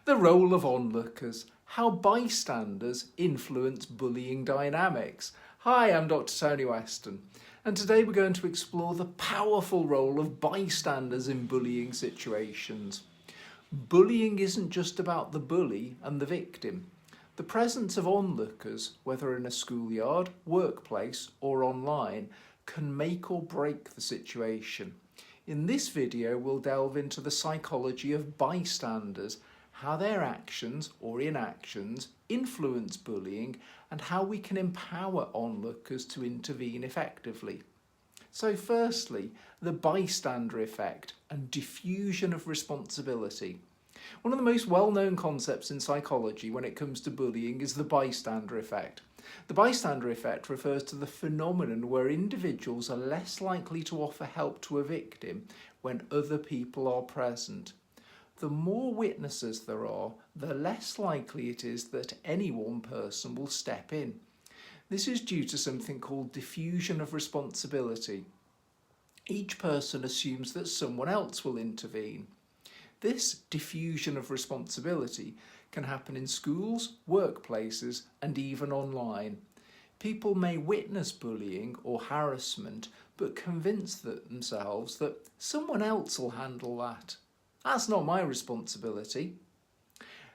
The role of onlookers, how bystanders influence bullying dynamics. Hi, I'm DrTonyWeston, and today we're going to explore the powerful role of bystanders in bullying situations. Bullying isn't just about the bully and the victim. The presence of onlookers, whether in a schoolyard, workplace or online, can make or break the situation. In this video, we'll delve into the psychology of bystanders, how their actions or inactions influence bullying, and how we can empower onlookers to intervene effectively. So firstly, the bystander effect and diffusion of responsibility. One of the most well-known concepts in psychology when it comes to bullying is the bystander effect. The bystander effect refers to the phenomenon where individuals are less likely to offer help to a victim when other people are present. The more witnesses there are, the less likely it is that any one person will step in. This is due to something called diffusion of responsibility. Each person assumes that someone else will intervene. This diffusion of responsibility can happen in schools, workplaces, and even online. People may witness bullying or harassment, but convince themselves that someone else will handle that. That's not my responsibility.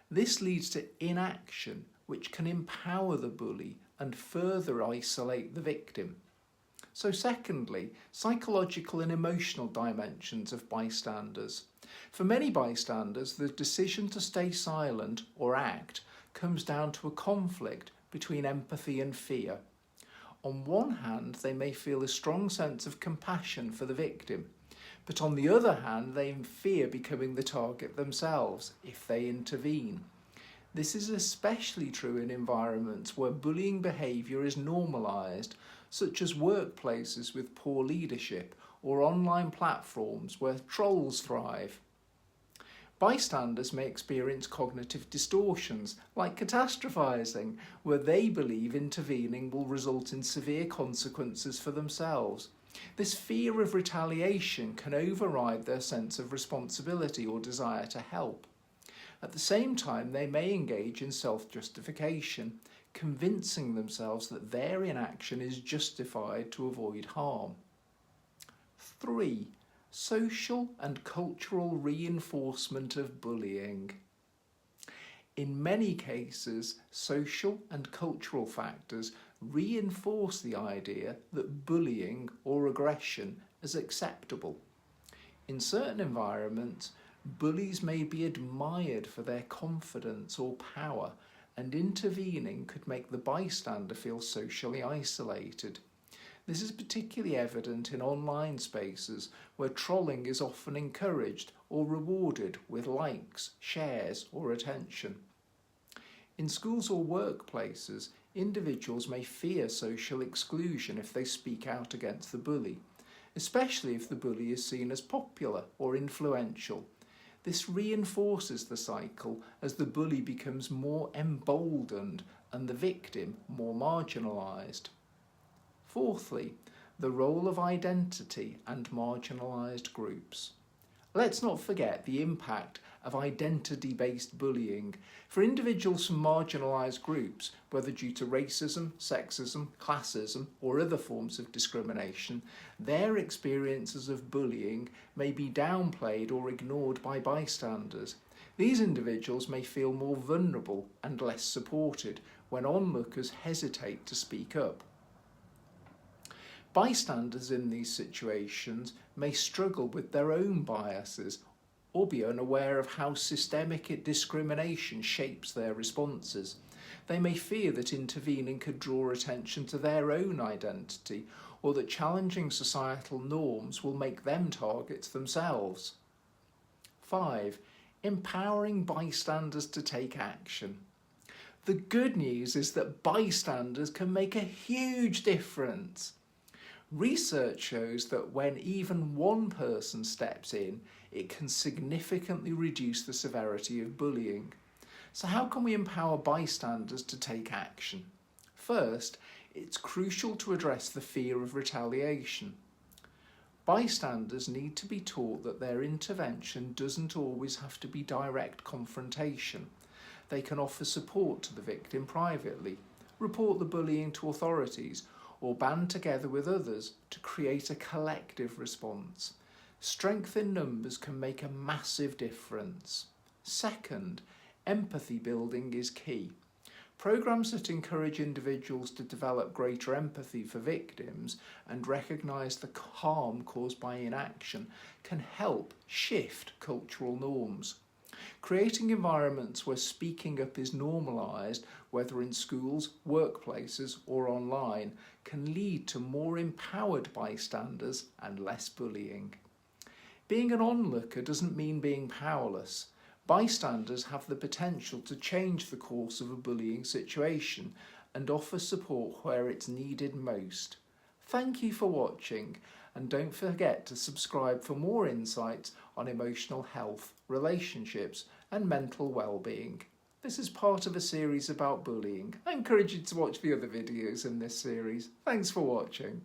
This leads to inaction, which can empower the bully and further isolate the victim. So secondly, psychological and emotional dimensions of bystanders. For many bystanders, the decision to stay silent or act comes down to a conflict between empathy and fear. On one hand, they may feel a strong sense of compassion for the victim, but on the other hand, they fear becoming the target themselves if they intervene. This is especially true in environments where bullying behaviour is normalised, such as workplaces with poor leadership or online platforms where trolls thrive. Bystanders may experience cognitive distortions, like catastrophising, where they believe intervening will result in severe consequences for themselves. This fear of retaliation can override their sense of responsibility or desire to help. At the same time, they may engage in self-justification, convincing themselves that their inaction is justified to avoid harm. 3. Social and cultural reinforcement of bullying. In many cases, social and cultural factors reinforce the idea that bullying or aggression is acceptable. In certain environments, bullies may be admired for their confidence or power, and intervening could make the bystander feel socially isolated. This is particularly evident in online spaces where trolling is often encouraged or rewarded with likes, shares, or attention. In schools or workplaces, individuals may fear social exclusion if they speak out against the bully, especially if the bully is seen as popular or influential. This reinforces the cycle as the bully becomes more emboldened and the victim more marginalised. Fourthly, the role of identity and marginalised groups. Let's not forget the impact of identity-based bullying. For individuals from marginalised groups, whether due to racism, sexism, classism or other forms of discrimination, their experiences of bullying may be downplayed or ignored by bystanders. These individuals may feel more vulnerable and less supported when onlookers hesitate to speak up. Bystanders in these situations may struggle with their own biases or be unaware of how systemic discrimination shapes their responses. They may fear that intervening could draw attention to their own identity, or that challenging societal norms will make them targets themselves. 5. Empowering bystanders to take action. The good news is that bystanders can make a huge difference. Research shows that when even one person steps in, it can significantly reduce the severity of bullying. So how can we empower bystanders to take action? First, it's crucial to address the fear of retaliation. Bystanders need to be taught that their intervention doesn't always have to be direct confrontation. They can offer support to the victim privately, report the bullying to authorities, or band together with others to create a collective response. Strength in numbers can make a massive difference. Second, empathy building is key. Programs that encourage individuals to develop greater empathy for victims and recognise the harm caused by inaction can help shift cultural norms. Creating environments where speaking up is normalised, whether in schools, workplaces or online, can lead to more empowered bystanders and less bullying. Being an onlooker doesn't mean being powerless. Bystanders have the potential to change the course of a bullying situation and offer support where it's needed most. Thank you for watching, and don't forget to subscribe for more insights on emotional health, relationships and mental well-being. This is part of a series about bullying. I encourage you to watch the other videos in this series. Thanks for watching.